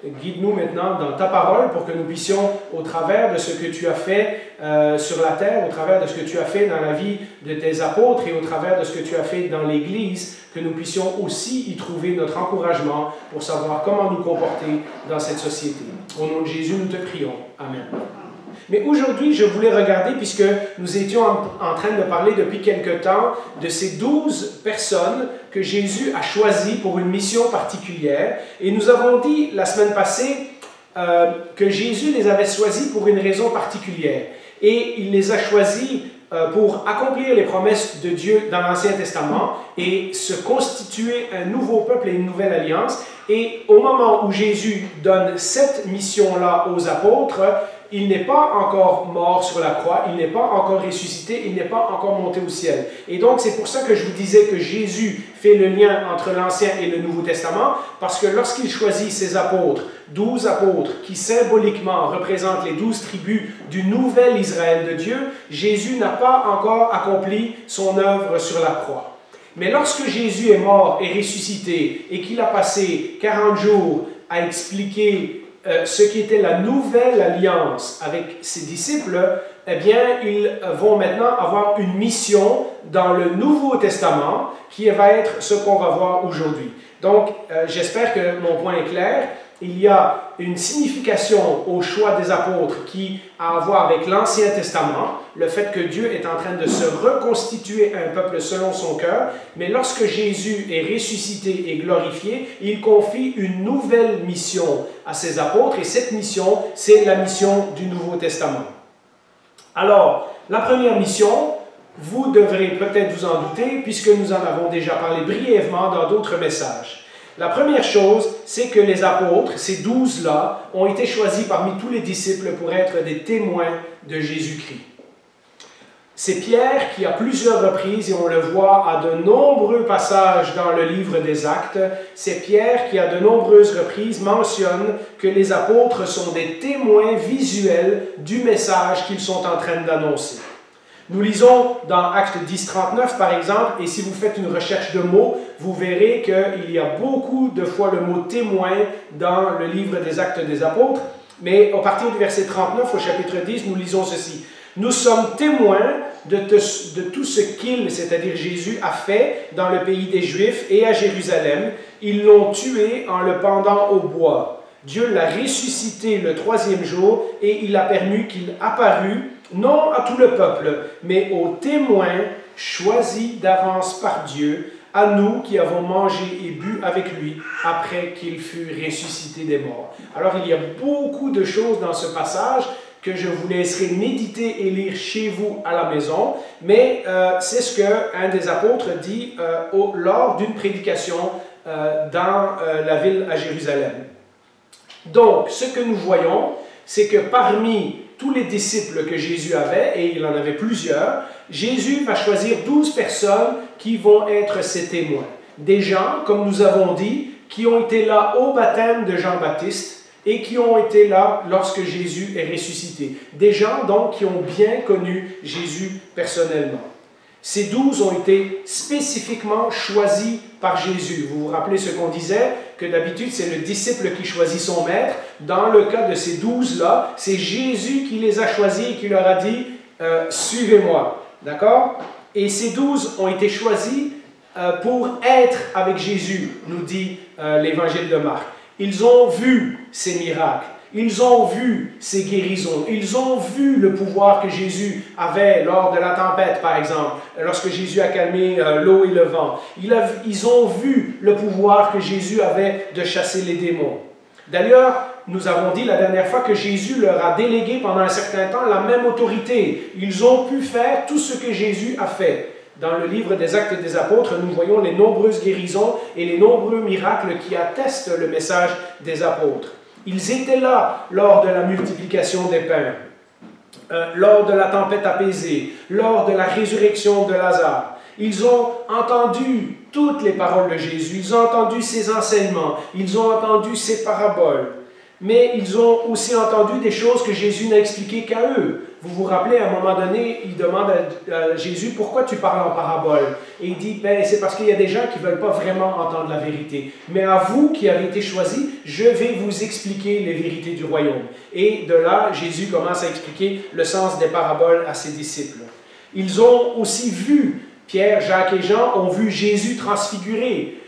guide-nous maintenant dans ta parole pour que nous puissions, au travers de ce que tu as fait sur la terre, au travers de ce que tu as fait dans la vie de tes apôtres et au travers de ce que tu as fait dans l'Église, que nous puissions aussi y trouver notre encouragement pour savoir comment nous comporter dans cette société. Au nom de Jésus, nous te prions. Amen. Mais aujourd'hui, je voulais regarder, puisque nous étions en train de parler depuis quelque temps de ces 12 personnes que Jésus a choisies pour une mission particulière. Et nous avons dit la semaine passée que Jésus les avait choisis pour une raison particulière. Et il les a choisis pour accomplir les promesses de Dieu dans l'Ancien Testament et se constituer un nouveau peuple et une nouvelle alliance. Et au moment où Jésus donne cette mission-là aux apôtres, il n'est pas encore mort sur la croix, il n'est pas encore ressuscité, il n'est pas encore monté au ciel. Et donc, c'est pour ça que je vous disais que Jésus fait le lien entre l'Ancien et le Nouveau Testament, parce que lorsqu'il choisit ses apôtres, 12 apôtres, qui symboliquement représentent les 12 tribus du nouvel Israël de Dieu, Jésus n'a pas encore accompli son œuvre sur la croix. Mais lorsque Jésus est mort et ressuscité, et qu'il a passé 40 jours à expliquer ce qui était la nouvelle alliance avec ses disciples, eh bien, ils vont maintenant avoir une mission dans le Nouveau Testament qui va être ce qu'on va voir aujourd'hui. Donc, j'espère que mon point est clair. Il y a une signification au choix des apôtres qui a à voir avec l'Ancien Testament, le fait que Dieu est en train de se reconstituer un peuple selon son cœur, mais lorsque Jésus est ressuscité et glorifié, il confie une nouvelle mission à ses apôtres, et cette mission, c'est la mission du Nouveau Testament. Alors, la première mission, vous devrez peut-être vous en douter, puisque nous en avons déjà parlé brièvement dans d'autres messages. La première chose, c'est que les apôtres, ces 12-là, ont été choisis parmi tous les disciples pour être des témoins de Jésus-Christ. C'est Pierre qui, à plusieurs reprises, et on le voit à de nombreux passages dans le livre des Actes, c'est Pierre qui, à de nombreuses reprises, mentionne que les apôtres sont des témoins visuels du message qu'ils sont en train d'annoncer. Nous lisons dans Actes 10, 39, par exemple, et si vous faites une recherche de mots, vous verrez qu'il y a beaucoup de fois le mot « témoin » dans le livre des Actes des Apôtres. Mais à partir du verset 39, au chapitre 10, nous lisons ceci. « Nous sommes témoins de tout ce qu'il, c'est-à-dire Jésus, a fait dans le pays des Juifs et à Jérusalem. Ils l'ont tué en le pendant au bois. Dieu l'a ressuscité le 3e jour et il a permis qu'il apparût non à tout le peuple, mais aux témoins choisis d'avance par Dieu, à nous qui avons mangé et bu avec lui après qu'il fut ressuscité des morts. » Alors il y a beaucoup de choses dans ce passage que je vous laisserai méditer et lire chez vous à la maison, mais c'est ce qu'un des apôtres dit lors d'une prédication dans la ville à Jérusalem. Donc, ce que nous voyons, c'est que parmi tous les disciples que Jésus avait, et il en avait plusieurs, Jésus va choisir 12 personnes qui vont être ses témoins. Des gens, comme nous avons dit, qui ont été là au baptême de Jean-Baptiste et qui ont été là lorsque Jésus est ressuscité. Des gens, donc, qui ont bien connu Jésus personnellement. Ces 12 ont été spécifiquement choisis par Jésus. Vous vous rappelez ce qu'on disait, que d'habitude c'est le disciple qui choisit son maître. Dans le cas de ces 12-là, c'est Jésus qui les a choisis et qui leur a dit « Suivez-moi ». D'accord? Et ces 12 ont été choisis pour être avec Jésus, nous dit l'évangile de Marc. Ils ont vu ces miracles. Ils ont vu ces guérisons, ils ont vu le pouvoir que Jésus avait lors de la tempête, par exemple, lorsque Jésus a calmé l'eau et le vent. Ils ont vu le pouvoir que Jésus avait de chasser les démons. D'ailleurs, nous avons dit la dernière fois que Jésus leur a délégué pendant un certain temps la même autorité. Ils ont pu faire tout ce que Jésus a fait. Dans le livre des Actes des Apôtres, nous voyons les nombreuses guérisons et les nombreux miracles qui attestent le message des apôtres. Ils étaient là lors de la multiplication des pains, lors de la tempête apaisée, lors de la résurrection de Lazare. Ils ont entendu toutes les paroles de Jésus, ils ont entendu ses enseignements, ils ont entendu ses paraboles. mais ils ont aussi entendu des choses que Jésus n'a expliquées qu'à eux. Vous vous rappelez, à un moment donné, il demande à Jésus, « Pourquoi tu parles en parabole ?» Et il dit, « C'est parce qu'il y a des gens qui ne veulent pas vraiment entendre la vérité. Mais à vous qui avez été choisis, je vais vous expliquer les vérités du royaume. » Et de là, Jésus commence à expliquer le sens des paraboles à ses disciples. Ils ont aussi vu, Pierre, Jacques et Jean ont vu Jésus transfiguré.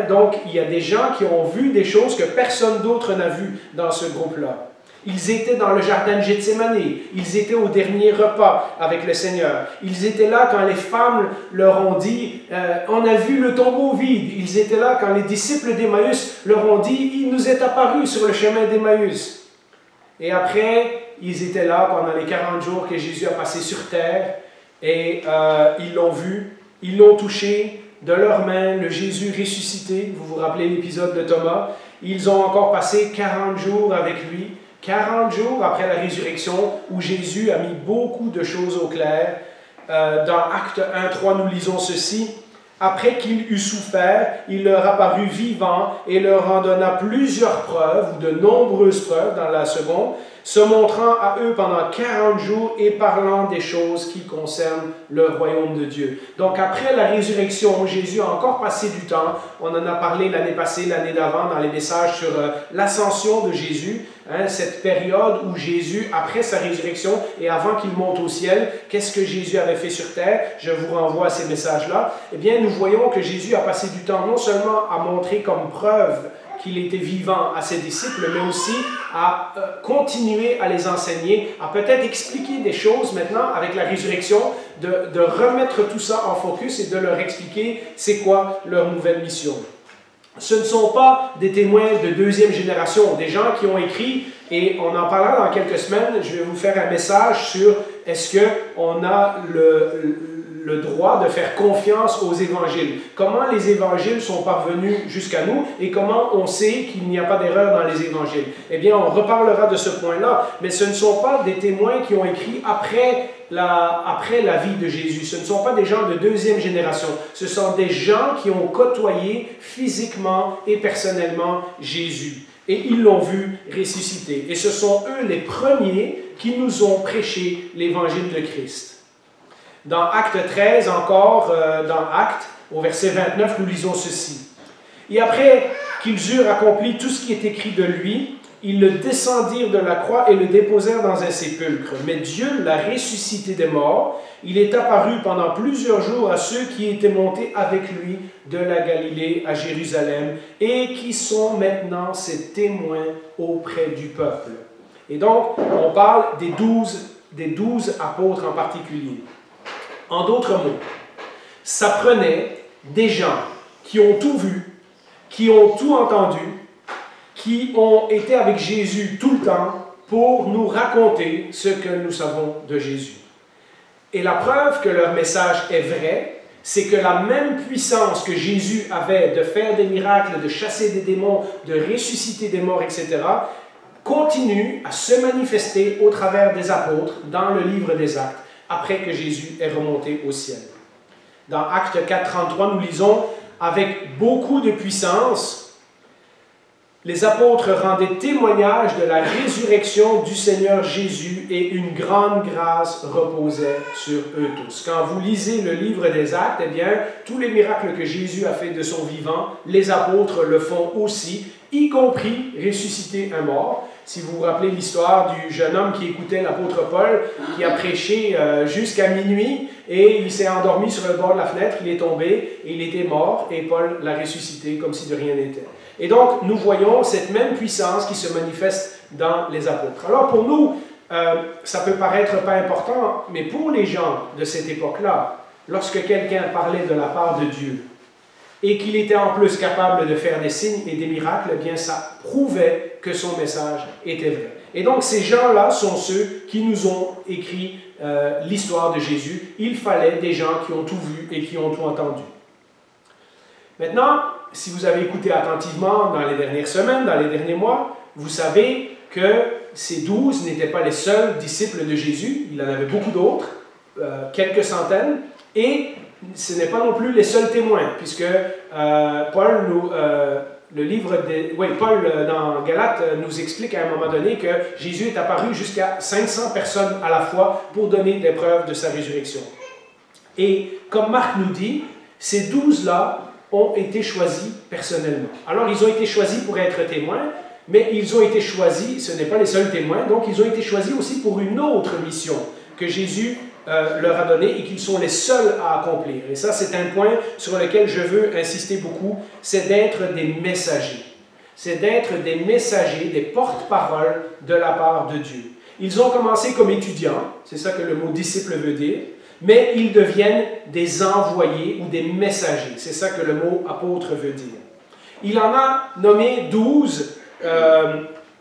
Donc, il y a des gens qui ont vu des choses que personne d'autre n'a vues dans ce groupe-là. Ils étaient dans le jardin de Gethsémane, ils étaient au dernier repas avec le Seigneur. Ils étaient là quand les femmes leur ont dit « On a vu le tombeau vide ». Ils étaient là quand les disciples d'Emmaüs leur ont dit « Il nous est apparu sur le chemin d'Emmaüs ». Et après, ils étaient là pendant les 40 jours que Jésus a passé sur terre et ils l'ont vu, ils l'ont touché de leurs mains, le Jésus ressuscité. Vous vous rappelez l'épisode de Thomas? Ils ont encore passé 40 jours avec lui. 40 jours après la résurrection, où Jésus a mis beaucoup de choses au clair. Dans Actes 1:3, nous lisons ceci. « Après qu'il eut souffert, il leur apparut vivant et leur en donna plusieurs preuves, ou de nombreuses preuves dans la seconde, se montrant à eux pendant 40 jours et parlant des choses qui concernent le royaume de Dieu. » Donc après la résurrection, Jésus a encore passé du temps. On en a parlé l'année passée, l'année d'avant, dans les messages sur l'ascension de Jésus. Cette période où Jésus, après sa résurrection et avant qu'il monte au ciel, qu'est-ce que Jésus avait fait sur terre? Je vous renvoie à ces messages-là. Eh bien, nous voyons que Jésus a passé du temps non seulement à montrer comme preuve qu'il était vivant à ses disciples, mais aussi à continuer à les enseigner, à peut-être expliquer des choses maintenant avec la résurrection, de remettre tout ça en focus et de leur expliquer c'est quoi leur nouvelle mission. Ce ne sont pas des témoins de deuxième génération, des gens qui ont écrit, et on en parlera dans quelques semaines, je vais vous faire un message sur est-ce qu'on a le droit de faire confiance aux évangiles. Comment les évangiles sont parvenus jusqu'à nous et comment on sait qu'il n'y a pas d'erreur dans les évangiles. Eh bien, on reparlera de ce point-là, mais ce ne sont pas des témoins qui ont écrit après la vie de Jésus. Ce ne sont pas des gens de deuxième génération. Ce sont des gens qui ont côtoyé physiquement et personnellement Jésus. Et ils l'ont vu ressusciter. Et ce sont eux les premiers qui nous ont prêché l'évangile de Christ. Dans Acte 13, encore, dans Acte, au verset 29, nous lisons ceci. « Et après qu'ils eurent accompli tout ce qui est écrit de lui, ils le descendirent de la croix et le déposèrent dans un sépulcre. Mais Dieu l'a ressuscité des morts. Il est apparu pendant plusieurs jours à ceux qui étaient montés avec lui de la Galilée à Jérusalem et qui sont maintenant ses témoins auprès du peuple. » Et donc, on parle des 12 apôtres en particulier. En d'autres mots, ça prenait des gens qui ont tout vu, qui ont tout entendu, qui ont été avec Jésus tout le temps pour nous raconter ce que nous savons de Jésus. Et la preuve que leur message est vrai, c'est que la même puissance que Jésus avait de faire des miracles, de chasser des démons, de ressusciter des morts, etc., continue à se manifester au travers des apôtres dans le livre des Actes, après que Jésus est remonté au ciel. Dans Actes 4:33, nous lisons « Avec beaucoup de puissance, les apôtres rendaient témoignage de la résurrection du Seigneur Jésus et une grande grâce reposait sur eux tous. » Quand vous lisez le livre des Actes, eh bien, tous les miracles que Jésus a fait de son vivant, les apôtres le font aussi, y compris ressusciter un mort. Si vous vous rappelez l'histoire du jeune homme qui écoutait l'apôtre Paul, qui a prêché jusqu'à minuit, et il s'est endormi sur le bord de la fenêtre, il est tombé, et il était mort, et Paul l'a ressuscité comme si de rien n'était. Et donc, nous voyons cette même puissance qui se manifeste dans les apôtres. Alors pour nous, ça peut paraître pas important, mais pour les gens de cette époque-là, lorsque quelqu'un parlait de la part de Dieu, et qu'il était en plus capable de faire des signes et des miracles, eh bien ça prouvait que son message était vrai. Et donc ces gens-là sont ceux qui nous ont écrit l'histoire de Jésus. Il fallait des gens qui ont tout vu et qui ont tout entendu. Maintenant, si vous avez écouté attentivement dans les dernières semaines, dans les derniers mois, vous savez que ces 12 n'étaient pas les seuls disciples de Jésus. Il en avait beaucoup d'autres, quelques centaines, et ce n'est pas non plus les seuls témoins, puisque Paul le livre de... Oui, Paul, dans Galates, nous explique à un moment donné que Jésus est apparu jusqu'à 500 personnes à la fois pour donner des preuves de sa résurrection. Et comme Marc nous dit, ces 12-là ont été choisis personnellement. Alors, ils ont été choisis pour être témoins, mais ils ont été choisis, ce n'est pas les seuls témoins, donc ils ont été choisis aussi pour une autre mission que Jésus leur a donnée et qu'ils sont les seuls à accomplir. Et ça, c'est un point sur lequel je veux insister beaucoup, c'est d'être des messagers. C'est d'être des messagers, des porte-paroles de la part de Dieu. Ils ont commencé comme étudiants, c'est ça que le mot disciple veut dire, mais ils deviennent des envoyés ou des messagers. C'est ça que le mot apôtre veut dire. Il en a nommé 12,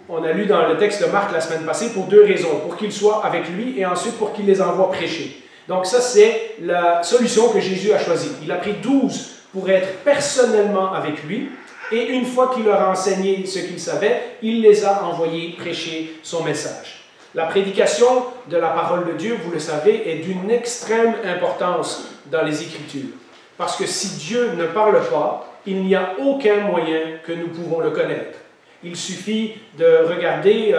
on a lu dans le texte de Marc la semaine passée, pour deux raisons. Pour qu'ils soient avec lui et ensuite pour qu'il les envoie prêcher. Donc ça, c'est la solution que Jésus a choisie. Il a pris 12 pour être personnellement avec lui et une fois qu'il leur a enseigné ce qu'il savait, il les a envoyés prêcher son message. La prédication de la parole de Dieu, vous le savez, est d'une extrême importance dans les Écritures. Parce que si Dieu ne parle pas, il n'y a aucun moyen que nous pouvons le connaître. Il suffit de regarder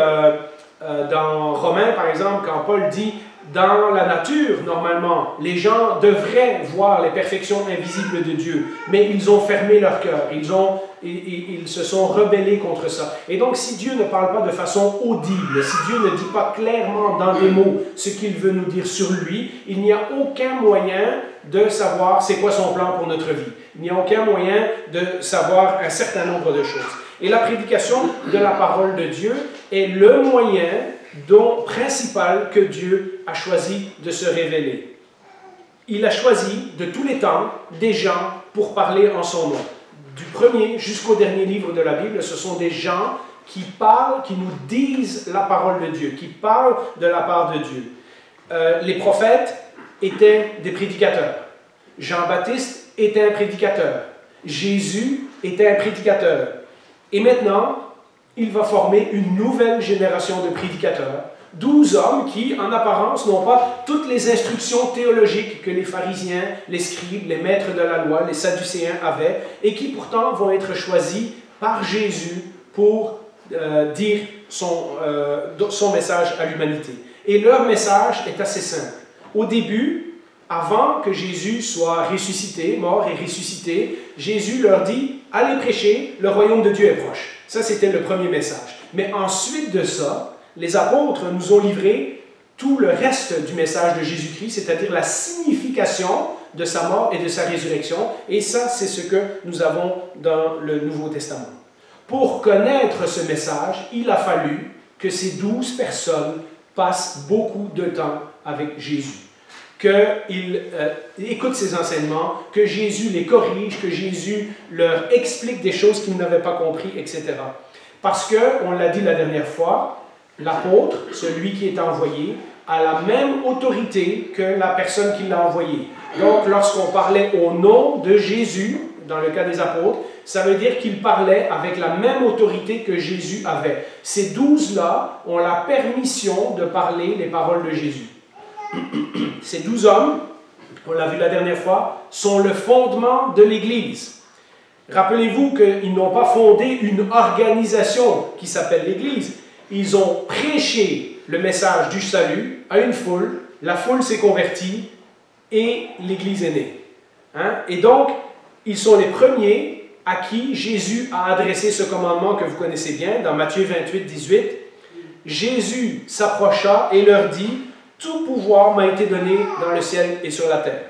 dans Romains, par exemple, quand Paul dit « Dans la nature, normalement, les gens devraient voir les perfections invisibles de Dieu, mais ils ont fermé leur cœur, ils se sont rebellés contre ça. » Et donc, si Dieu ne parle pas de façon audible, si Dieu ne dit pas clairement dans des mots ce qu'il veut nous dire sur lui, il n'y a aucun moyen de savoir c'est quoi son plan pour notre vie. Il n'y a aucun moyen de savoir un certain nombre de choses. Et la prédication de la parole de Dieu est le moyen principal que Dieu a choisi de se révéler. Il a choisi de tous les temps des gens pour parler en son nom. Du premier jusqu'au dernier livre de la Bible, ce sont des gens qui parlent, qui nous disent la parole de Dieu, qui parlent de la part de Dieu. Les prophètes étaient des prédicateurs. Jean-Baptiste était un prédicateur. Jésus était un prédicateur. Et maintenant, il va former une nouvelle génération de prédicateurs, 12 hommes qui, en apparence, n'ont pas toutes les instructions théologiques que les pharisiens, les scribes, les maîtres de la loi, les sadducéens avaient, et qui pourtant vont être choisis par Jésus pour dire son message à l'humanité. Et leur message est assez simple. Au début, avant que Jésus soit ressuscité, mort et ressuscité, Jésus leur dit « Allez prêcher, le royaume de Dieu est proche ». Ça, c'était le premier message. Mais ensuite de ça, les apôtres nous ont livré tout le reste du message de Jésus-Christ, c'est-à-dire la signification de sa mort et de sa résurrection. Et ça, c'est ce que nous avons dans le Nouveau Testament. Pour connaître ce message, il a fallu que ces 12 personnes passent beaucoup de temps avec Jésus. Qu'ils écoutent ses enseignements, que Jésus les corrige, que Jésus leur explique des choses qu'ils n'avaient pas compris, etc. Parce que, on l'a dit la dernière fois, l'apôtre, celui qui est envoyé, a la même autorité que la personne qui l'a envoyé. Donc, lorsqu'on parlait au nom de Jésus, dans le cas des apôtres, ça veut dire qu'ils parlaient avec la même autorité que Jésus avait. Ces 12-là ont la permission de parler les paroles de Jésus. Ces 12 hommes, on l'a vu la dernière fois, sont le fondement de l'Église. Rappelez-vous qu'ils n'ont pas fondé une organisation qui s'appelle l'Église. Ils ont prêché le message du salut à une foule, la foule s'est convertie et l'Église est née. Et donc, ils sont les premiers à qui Jésus a adressé ce commandement que vous connaissez bien, dans Matthieu 28, 18. Jésus s'approcha et leur dit « Tout pouvoir m'a été donné dans le ciel et sur la terre.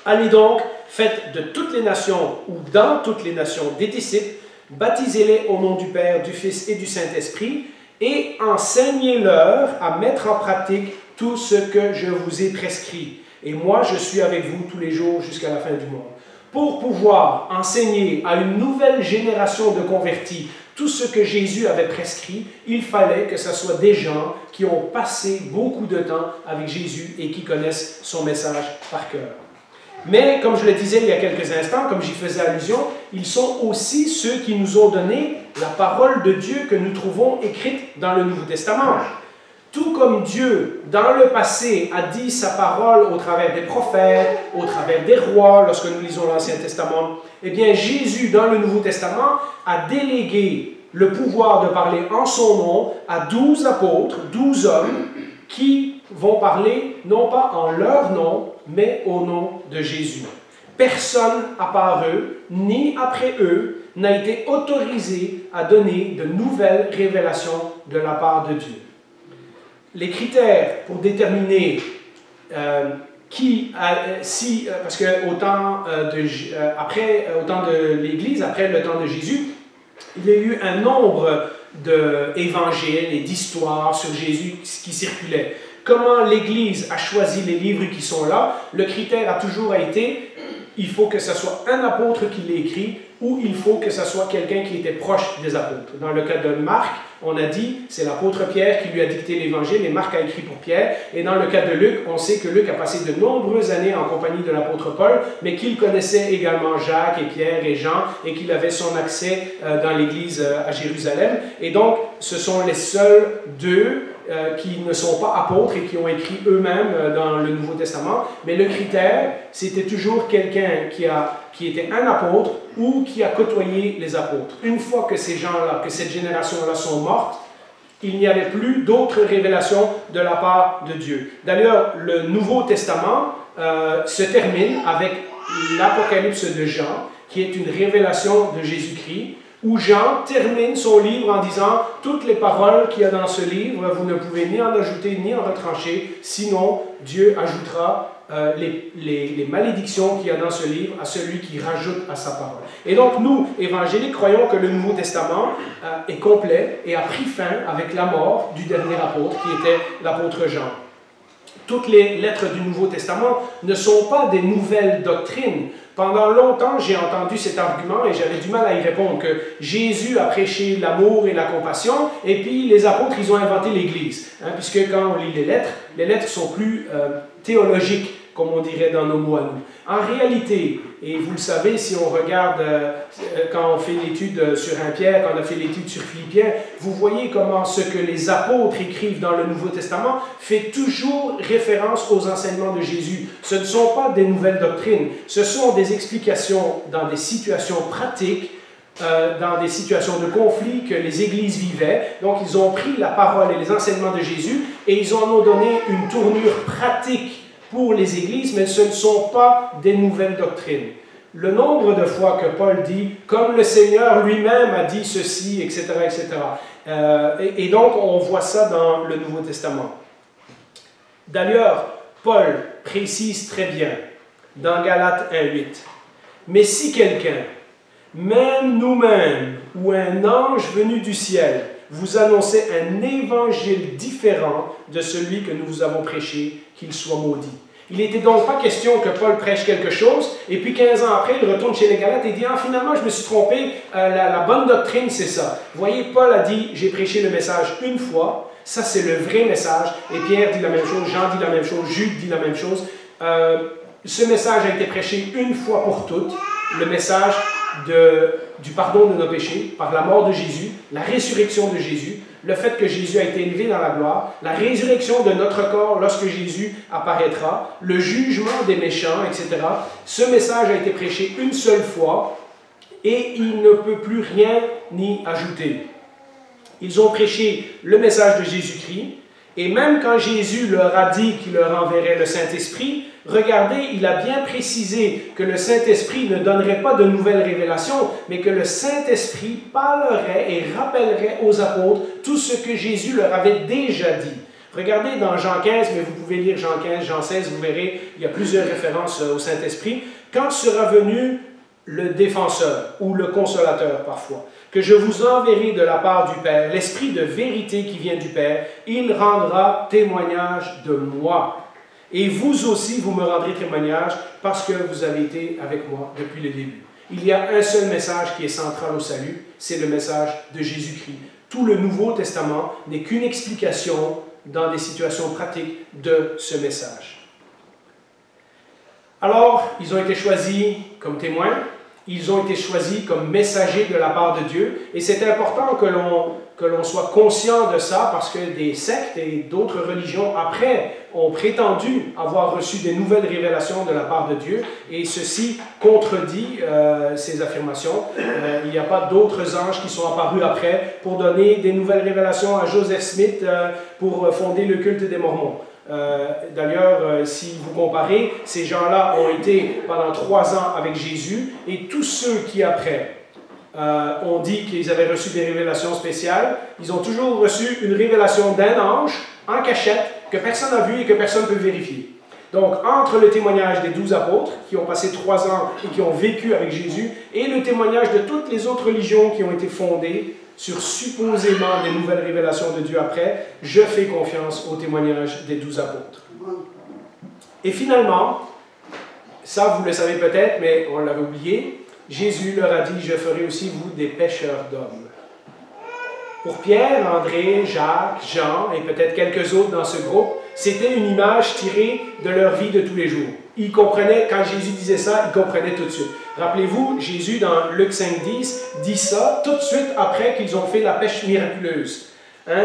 Allez donc, faites de toutes les nations ou dans toutes les nations des disciples, baptisez-les au nom du Père, du Fils et du Saint-Esprit, et enseignez-leur à mettre en pratique tout ce que je vous ai prescrit. Et moi, je suis avec vous tous les jours jusqu'à la fin du monde. » Pour pouvoir enseigner à une nouvelle génération de convertis tout ce que Jésus avait prescrit, il fallait que ce soit des gens qui ont passé beaucoup de temps avec Jésus et qui connaissent son message par cœur. Mais, comme je le disais il y a quelques instants, comme j'y faisais allusion, ils sont aussi ceux qui nous ont donné la parole de Dieu que nous trouvons écrite dans le Nouveau Testament. Tout comme Dieu, dans le passé, a dit sa parole au travers des prophètes, au travers des rois, lorsque nous lisons l'Ancien Testament, eh bien Jésus, dans le Nouveau Testament, a délégué le pouvoir de parler en son nom à 12 apôtres, 12 hommes, qui vont parler non pas en leur nom, mais au nom de Jésus. Personne à part eux, ni après eux, n'a été autorisé à donner de nouvelles révélations de la part de Dieu. Les critères pour déterminer parce que au temps de l'Église, après le temps de Jésus, il y a eu un nombre d'évangiles et d'histoires sur Jésus qui circulaient. Comment l'Église a choisi les livres qui sont là? Le critère a toujours été, il faut que ce soit un apôtre qui l'ait écrit, ou il faut que ce soit quelqu'un qui était proche des apôtres. Dans le cas de Marc, on a dit, c'est l'apôtre Pierre qui lui a dicté l'Évangile, et Marc a écrit pour Pierre. Et dans le cas de Luc, on sait que Luc a passé de nombreuses années en compagnie de l'apôtre Paul, mais qu'il connaissait également Jacques et Pierre et Jean, et qu'il avait son accès dans l'Église à Jérusalem. Et donc, ce sont les seuls deux qui ne sont pas apôtres et qui ont écrit eux-mêmes dans le Nouveau Testament. Mais le critère, c'était toujours quelqu'un qui était un apôtre ou qui a côtoyé les apôtres. Une fois que ces gens-là, que cette génération-là sont mortes, il n'y avait plus d'autres révélations de la part de Dieu. D'ailleurs, le Nouveau Testament se termine avec l'Apocalypse de Jean, qui est une révélation de Jésus-Christ, où Jean termine son livre en disant « Toutes les paroles qu'il y a dans ce livre, vous ne pouvez ni en ajouter ni en retrancher, sinon Dieu ajoutera les malédictions qu'il y a dans ce livre à celui qui rajoute à sa parole. » Et donc nous, évangéliques, croyons que le Nouveau Testament est complet et a pris fin avec la mort du dernier apôtre, qui était l'apôtre Jean. Toutes les lettres du Nouveau Testament ne sont pas des nouvelles doctrines. Pendant longtemps, j'ai entendu cet argument et j'avais du mal à y répondre, que Jésus a prêché l'amour et la compassion, et puis les apôtres, ils ont inventé l'Église. Puisque quand on lit les lettres sont plus théologiques, comme on dirait dans nos mots à nous. En réalité, et vous le savez, si on regarde, quand on fait l'étude sur 1 Pierre, quand on a fait l'étude sur Philippiens, vous voyez comment ce que les apôtres écrivent dans le Nouveau Testament fait toujours référence aux enseignements de Jésus. Ce ne sont pas des nouvelles doctrines, ce sont des explications dans des situations pratiques, dans des situations de conflit que les églises vivaient. Donc, ils ont pris la parole et les enseignements de Jésus et ils en ont donné une tournure pratique pour les églises, mais ce ne sont pas des nouvelles doctrines. Le nombre de fois que Paul dit, comme le Seigneur lui-même a dit ceci, etc., etc. Et donc, on voit ça dans le Nouveau Testament. D'ailleurs, Paul précise très bien, dans Galates 1,8, « Mais si quelqu'un, même nous-mêmes, ou un ange venu du ciel, vous annonçait un évangile différent de celui que nous vous avons prêché, qu'il soit maudit. » Il n'était donc pas question que Paul prêche quelque chose, et puis 15 ans après, il retourne chez les Galates et dit « Ah, finalement, je me suis trompé, la bonne doctrine, c'est ça. » Vous voyez, Paul a dit « J'ai prêché le message une fois, ça c'est le vrai message. » Et Pierre dit la même chose, Jean dit la même chose, Jude dit la même chose. Ce message a été prêché une fois pour toutes, le message du pardon de nos péchés par la mort de Jésus, la résurrection de Jésus, le fait que Jésus a été élevé dans la gloire, la résurrection de notre corps lorsque Jésus apparaîtra, le jugement des méchants, etc. Ce message a été prêché une seule fois et il ne peut plus rien y ajouter. Ils ont prêché le message de Jésus-Christ et même quand Jésus leur a dit qu'il leur enverrait le Saint-Esprit, regardez, il a bien précisé que le Saint-Esprit ne donnerait pas de nouvelles révélations, mais que le Saint-Esprit parlerait et rappellerait aux apôtres tout ce que Jésus leur avait déjà dit. Regardez dans Jean 15, mais vous pouvez lire Jean 15, Jean 16, vous verrez, il y a plusieurs références au Saint-Esprit. Quand sera venu le défenseur ou le consolateur parfois, que je vous enverrai de la part du Père, l'Esprit de vérité qui vient du Père, il rendra témoignage de moi. Et vous aussi, vous me rendrez témoignage parce que vous avez été avec moi depuis le début. Il y a un seul message qui est central au salut, c'est le message de Jésus-Christ. Tout le Nouveau Testament n'est qu'une explication dans des situations pratiques de ce message. Alors, ils ont été choisis comme témoins, ils ont été choisis comme messagers de la part de Dieu, et c'est important que que l'on soit conscient de ça, parce que des sectes et d'autres religions, après, ont prétendu avoir reçu des nouvelles révélations de la part de Dieu, et ceci contredit ces affirmations. Il n'y a pas d'autres anges qui sont apparus après pour donner des nouvelles révélations à Joseph Smith pour fonder le culte des Mormons. D'ailleurs, si vous comparez, ces gens-là ont été pendant 3 ans avec Jésus, et tous ceux qui après ont dit qu'ils avaient reçu des révélations spéciales, ils ont toujours reçu une révélation d'un ange en cachette que personne n'a vu et que personne ne peut vérifier. Donc, entre le témoignage des 12 apôtres, qui ont passé 3 ans et qui ont vécu avec Jésus, et le témoignage de toutes les autres religions qui ont été fondées sur supposément des nouvelles révélations de Dieu après, je fais confiance au témoignage des 12 apôtres. Et finalement, ça vous le savez peut-être, mais on l'avait oublié, Jésus leur a dit, je ferai aussi vous des pêcheurs d'hommes. Pour Pierre, André, Jacques, Jean et peut-être quelques autres dans ce groupe, c'était une image tirée de leur vie de tous les jours. Ils comprenaient, quand Jésus disait ça, ils comprenaient tout de suite. Rappelez-vous, Jésus, dans Luc 5,10, dit ça tout de suite après qu'ils ont fait la pêche miraculeuse.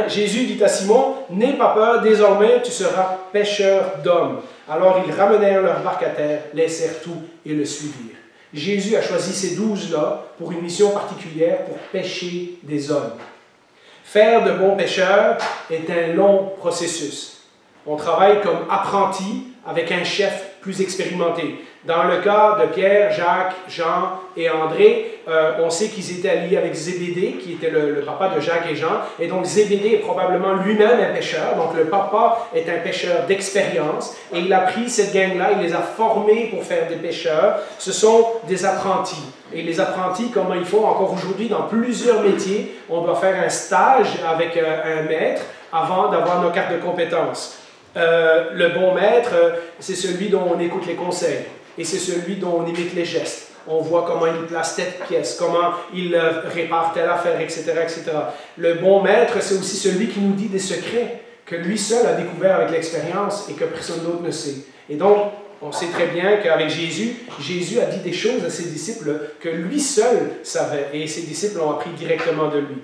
Jésus dit à Simon, « N'aie pas peur, désormais tu seras pêcheur d'hommes. » Alors ils ramenèrent leur barque à terre, laissèrent tout et le suivirent. Jésus a choisi ces 12-là pour une mission particulière, pour pêcher des hommes. Faire de bons pêcheurs est un long processus. On travaille comme apprenti avec un chef plus expérimenté. Dans le cas de Pierre, Jacques, Jean et André, on sait qu'ils étaient alliés avec Zébédée, qui était le papa de Jacques et Jean. Et donc Zébédée est probablement lui-même un pêcheur. Donc le papa est un pêcheur d'expérience. Et il a pris cette gang-là, il les a formés pour faire des pêcheurs. Ce sont des apprentis. Et les apprentis, comment ils font encore aujourd'hui dans plusieurs métiers, on doit faire un stage avec un maître avant d'avoir nos cartes de compétences. Le bon maître, c'est celui dont on écoute les conseils et c'est celui dont on imite les gestes. On voit comment il place telle pièce, comment il répare telle affaire, etc., etc. Le bon maître, c'est aussi celui qui nous dit des secrets que lui seul a découvert avec l'expérience et que personne d'autre ne sait. Et donc, on sait très bien qu'avec Jésus, Jésus a dit des choses à ses disciples que lui seul savait et ses disciples ont appris directement de lui.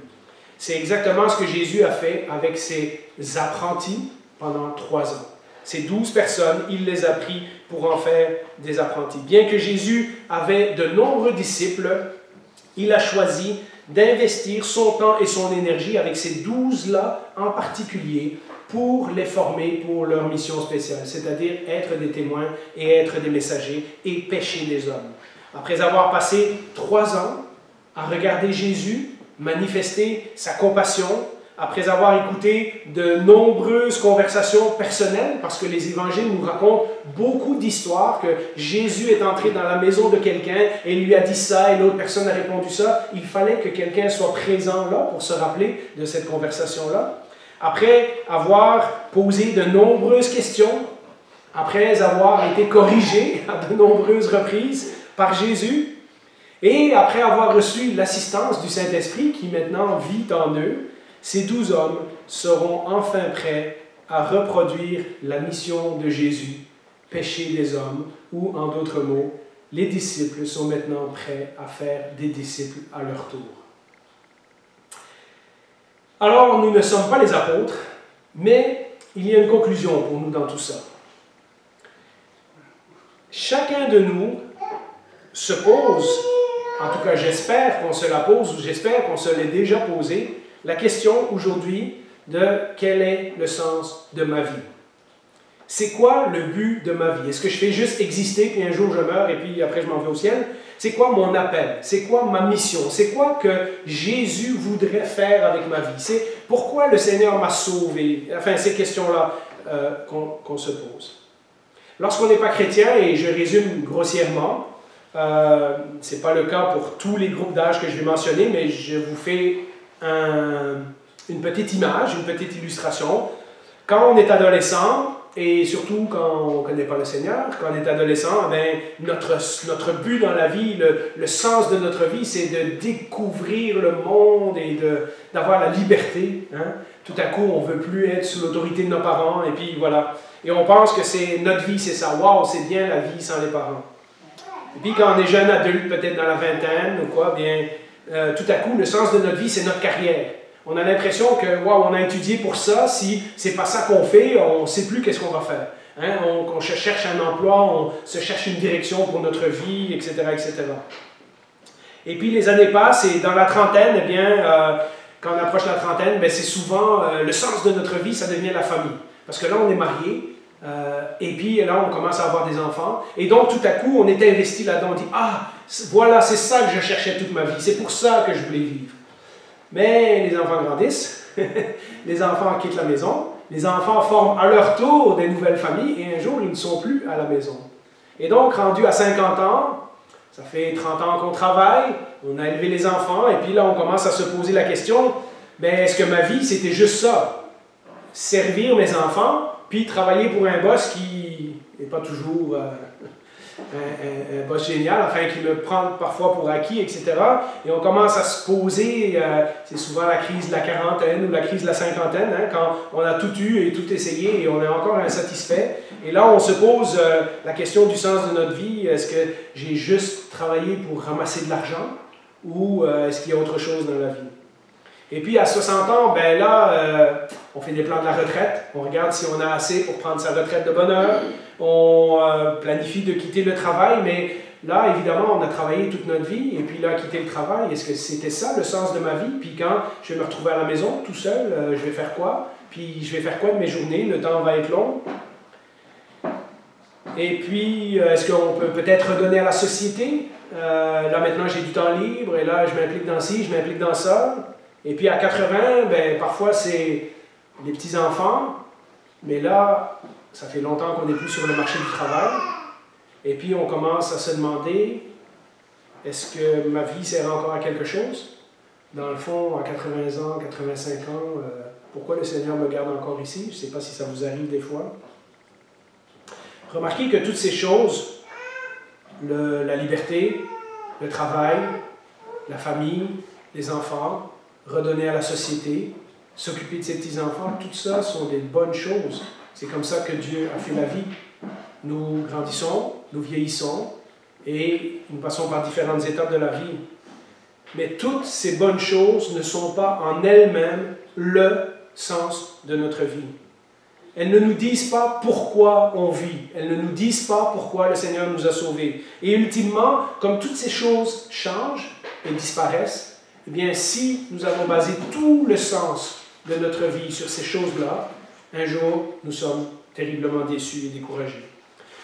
C'est exactement ce que Jésus a fait avec ses apprentis pendant 3 ans. Ces 12 personnes, il les a pris pour en faire des apprentis. Bien que Jésus avait de nombreux disciples, il a choisi d'investir son temps et son énergie avec ces 12-là en particulier pour les former pour leur mission spéciale, c'est-à-dire être des témoins et être des messagers et pêcher des hommes. Après avoir passé 3 ans à regarder Jésus manifester sa compassion, après avoir écouté de nombreuses conversations personnelles, parce que les évangiles nous racontent beaucoup d'histoires, que Jésus est entré dans la maison de quelqu'un et lui a dit ça et l'autre personne a répondu ça, il fallait que quelqu'un soit présent là pour se rappeler de cette conversation-là. Après avoir posé de nombreuses questions, après avoir été corrigé à de nombreuses reprises par Jésus, et après avoir reçu l'assistance du Saint-Esprit qui maintenant vit en eux, ces 12 hommes seront enfin prêts à reproduire la mission de Jésus, pêcher des hommes, ou en d'autres mots, les disciples sont maintenant prêts à faire des disciples à leur tour. Alors, nous ne sommes pas les apôtres, mais il y a une conclusion pour nous dans tout ça. Chacun de nous se pose, en tout cas j'espère qu'on se la pose, ou j'espère qu'on se l'est déjà posée, la question aujourd'hui de quel est le sens de ma vie. C'est quoi le but de ma vie? Est-ce que je fais juste exister, puis un jour je meurs, et puis après je m'en vais au ciel? C'est quoi mon appel? C'est quoi ma mission? C'est quoi que Jésus voudrait faire avec ma vie? C'est pourquoi le Seigneur m'a sauvé? Enfin, ces questions-là qu'on se pose. Lorsqu'on n'est pas chrétien, et je résume grossièrement, ce n'est pas le cas pour tous les groupes d'âge que je vais mentionner, mais je vous fais une petite image, une petite illustration. Quand on est adolescent, et surtout quand on ne connaît pas le Seigneur, quand on est adolescent, ben, notre but dans la vie, le sens de notre vie, c'est de découvrir le monde et d'avoir la liberté. Hein? Tout à coup, on ne veut plus être sous l'autorité de nos parents, et puis voilà. Et on pense que c'est notre vie, c'est ça. Waouh, c'est bien la vie sans les parents. Et puis quand on est jeune adulte, peut-être dans la vingtaine ou quoi, bien, tout à coup, le sens de notre vie, c'est notre carrière. On a l'impression que, wow, on a étudié pour ça, si c'est pas ça qu'on fait, on ne sait plus qu'est-ce qu'on va faire. Hein? On cherche un emploi, on se cherche une direction pour notre vie, etc., etc. Et puis les années passent et dans la trentaine, eh bien, quand on approche la trentaine, ben, c'est souvent le sens de notre vie, ça devient la famille. Parce que là, on est marié, et puis là, on commence à avoir des enfants. Et donc, tout à coup, on est investi là-dedans. On dit, ah, voilà, c'est ça que je cherchais toute ma vie. C'est pour ça que je voulais vivre. Mais les enfants grandissent, les enfants quittent la maison, les enfants forment à leur tour des nouvelles familles, et un jour, ils ne sont plus à la maison. Et donc, rendu à 50 ans, ça fait 30 ans qu'on travaille, on a élevé les enfants, et puis là, on commence à se poser la question, ben, est-ce que ma vie, c'était juste ça? Servir mes enfants, puis travailler pour un boss qui n'est pas toujours un boss génial, enfin, qui me prend parfois pour acquis, etc. Et on commence à se poser, c'est souvent la crise de la quarantaine ou la crise de la cinquantaine, hein, quand on a tout eu et tout essayé et on est encore insatisfait. Et là, on se pose la question du sens de notre vie. Est-ce que j'ai juste travaillé pour ramasser de l'argent ou est-ce qu'il y a autre chose dans la vie? Et puis à 60 ans, ben là, on fait des plans de la retraite, on regarde si on a assez pour prendre sa retraite de bonne heure, on planifie de quitter le travail, mais là, évidemment, on a travaillé toute notre vie, et puis là, quitter le travail, est-ce que c'était ça le sens de ma vie? Puis quand je vais me retrouver à la maison, tout seul, je vais faire quoi? Puis je vais faire quoi de mes journées? Le temps va être long. Et puis, est-ce qu'on peut peut-être redonner à la société? Là, maintenant, j'ai du temps libre, et là, je m'implique dans ci, je m'implique dans ça. Et puis à 80, ben, parfois c'est les petits-enfants, mais là, ça fait longtemps qu'on n'est plus sur le marché du travail. Et puis on commence à se demander, est-ce que ma vie sert encore à quelque chose? Dans le fond, à 80 ans, 85 ans, pourquoi le Seigneur me garde encore ici? Je ne sais pas si ça vous arrive des fois. Remarquez que toutes ces choses, la liberté, le travail, la famille, les enfants, redonner à la société, s'occuper de ses petits-enfants, tout ça sont des bonnes choses. C'est comme ça que Dieu a fait la vie. Nous grandissons, nous vieillissons et nous passons par différentes étapes de la vie. Mais toutes ces bonnes choses ne sont pas en elles-mêmes le sens de notre vie. Elles ne nous disent pas pourquoi on vit. Elles ne nous disent pas pourquoi le Seigneur nous a sauvés. Et ultimement, comme toutes ces choses changent et disparaissent, eh bien, si nous avons basé tout le sens de notre vie sur ces choses-là, un jour, nous sommes terriblement déçus et découragés.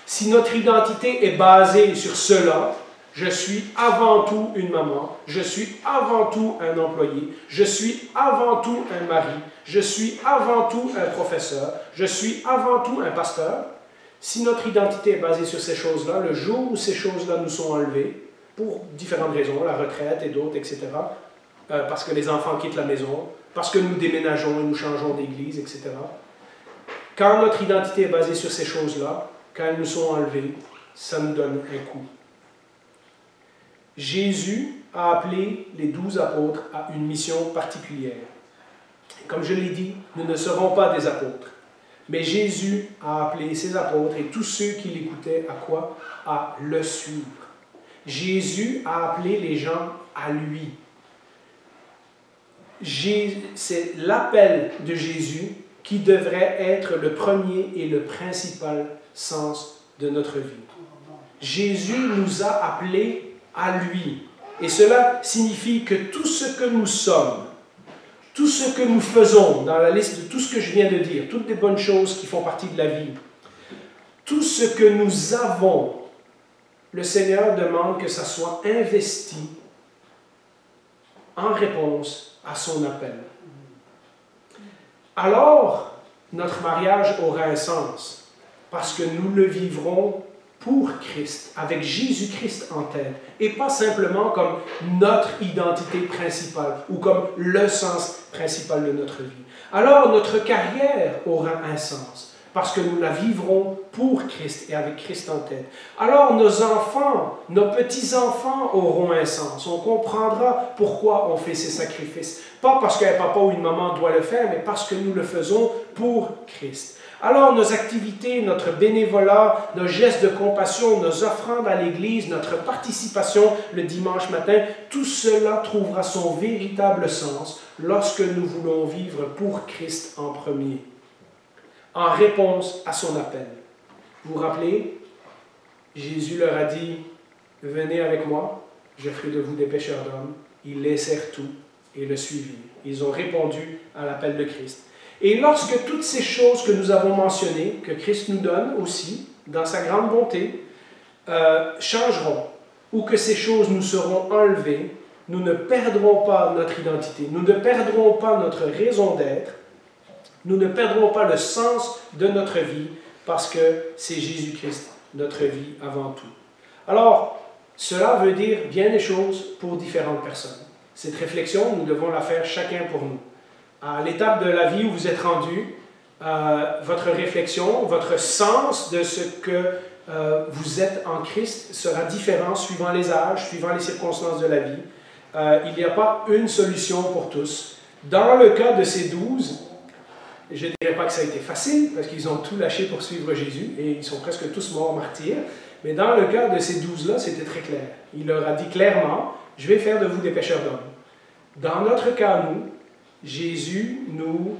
Si notre identité est basée sur cela, je suis avant tout une maman, je suis avant tout un employé, je suis avant tout un mari, je suis avant tout un professeur, je suis avant tout un pasteur. Si notre identité est basée sur ces choses-là, le jour où ces choses-là nous sont enlevées, pour différentes raisons, la retraite et d'autres, etc., parce que les enfants quittent la maison, parce que nous déménageons et nous changeons d'église, etc. Quand notre identité est basée sur ces choses-là, quand elles nous sont enlevées, ça nous donne un coup. Jésus a appelé les 12 apôtres à une mission particulière. Comme je l'ai dit, nous ne serons pas des apôtres. Mais Jésus a appelé ses apôtres et tous ceux qui l'écoutaient à quoi? À le suivre. Jésus a appelé les gens à lui. C'est l'appel de Jésus qui devrait être le premier et le principal sens de notre vie. Jésus nous a appelés à lui. Et cela signifie que tout ce que nous sommes, tout ce que nous faisons, dans la liste de tout ce que je viens de dire, toutes les bonnes choses qui font partie de la vie, tout ce que nous avons, le Seigneur demande que ça soit investi en réponse à son appel. Alors, notre mariage aura un sens, parce que nous le vivrons pour Christ, avec Jésus-Christ en tête, et pas simplement comme notre identité principale ou comme le sens principal de notre vie. Alors, notre carrière aura un sens, parce que nous la vivrons pour Christ et avec Christ en tête. Alors, nos enfants, nos petits-enfants auront un sens. On comprendra pourquoi on fait ces sacrifices. Pas parce qu'un papa ou une maman doit le faire, mais parce que nous le faisons pour Christ. Alors nos activités, notre bénévolat, nos gestes de compassion, nos offrandes à l'Église, notre participation le dimanche matin, tout cela trouvera son véritable sens lorsque nous voulons vivre pour Christ en premier, en réponse à son appel. Vous vous rappelez, Jésus leur a dit, « Venez avec moi, je ferai de vous des pêcheurs d'hommes. » Ils laissèrent tout et le suivirent. Ils ont répondu à l'appel de Christ. Et lorsque toutes ces choses que nous avons mentionnées, que Christ nous donne aussi, dans sa grande bonté, changeront, ou que ces choses nous seront enlevées, nous ne perdrons pas notre identité, nous ne perdrons pas notre raison d'être, nous ne perdrons pas le sens de notre vie, parce que c'est Jésus-Christ, notre vie avant tout. Alors, cela veut dire bien des choses pour différentes personnes. Cette réflexion, nous devons la faire chacun pour nous. À l'étape de la vie où vous êtes rendu, votre réflexion, votre sens de ce que vous êtes en Christ sera différent suivant les âges, suivant les circonstances de la vie. Il n'y a pas une solution pour tous. Dans le cas de ces 12, je ne dirais pas que ça a été facile, parce qu'ils ont tout lâché pour suivre Jésus, et ils sont presque tous morts martyrs, mais dans le cas de ces 12-là, c'était très clair. Il leur a dit clairement, « Je vais faire de vous des pêcheurs d'hommes. » Dans notre cas, nous, Jésus nous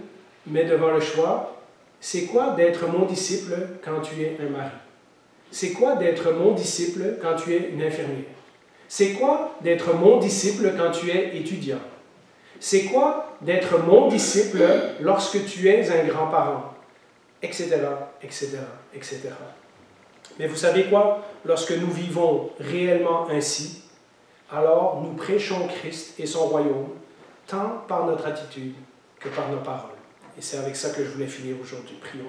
met devant le choix, c'est quoi d'être mon disciple quand tu es un mari? C'est quoi d'être mon disciple quand tu es une infirmière? C'est quoi d'être mon disciple quand tu es étudiant? C'est quoi d'être mon disciple lorsque tu es un grand-parent? Etc., etc., etc. Mais vous savez quoi? Lorsque nous vivons réellement ainsi, alors nous prêchons Christ et son royaume, tant par notre attitude que par nos paroles. Et c'est avec ça que je voulais finir aujourd'hui. Prions.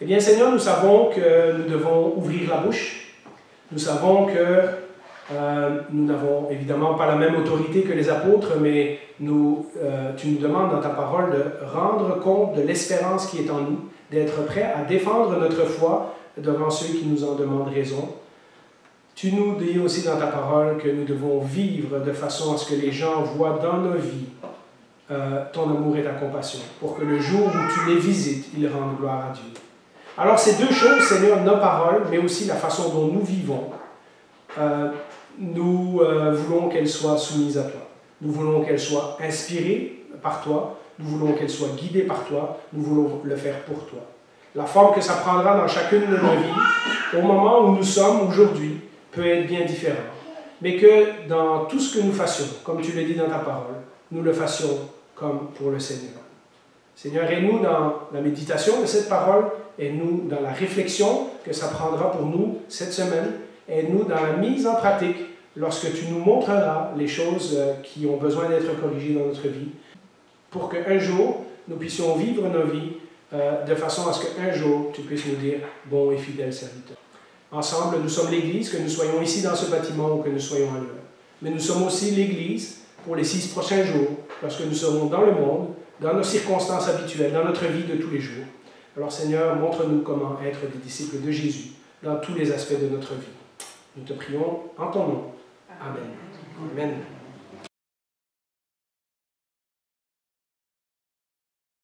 Eh bien, Seigneur, nous savons que nous devons ouvrir la bouche. Nous savons que nous n'avons évidemment pas la même autorité que les apôtres, mais tu nous demandes dans ta parole de rendre compte de l'espérance qui est en nous, d'être prêt à défendre notre foi devant ceux qui nous en demandent raison. Tu nous dis aussi dans ta parole que nous devons vivre de façon à ce que les gens voient dans nos vies ton amour et ta compassion, pour que le jour où tu les visites, ils rendent gloire à Dieu. Alors ces deux choses, Seigneur, nos paroles, mais aussi la façon dont nous vivons, nous voulons qu'elles soient soumises à toi. Nous voulons qu'elles soient inspirées par toi, nous voulons qu'elles soient guidées par toi, nous voulons le faire pour toi. La forme que ça prendra dans chacune de nos vies, au moment où nous sommes aujourd'hui, peut être bien différent. Mais que dans tout ce que nous fassions, comme tu le dis dans ta parole, nous le fassions comme pour le Seigneur. Seigneur, aide-nous dans la méditation de cette parole, aide-nous dans la réflexion que ça prendra pour nous cette semaine, aide-nous dans la mise en pratique lorsque tu nous montreras les choses qui ont besoin d'être corrigées dans notre vie, pour qu'un jour, nous puissions vivre nos vies de façon à ce qu'un jour, tu puisses nous dire « bon et fidèle serviteur ». Ensemble, nous sommes l'Église, que nous soyons ici dans ce bâtiment ou que nous soyons ailleurs. Mais nous sommes aussi l'Église pour les 6 prochains jours, lorsque nous serons dans le monde, dans nos circonstances habituelles, dans notre vie de tous les jours. Alors Seigneur, montre-nous comment être des disciples de Jésus dans tous les aspects de notre vie. Nous te prions en ton nom. Amen. Amen.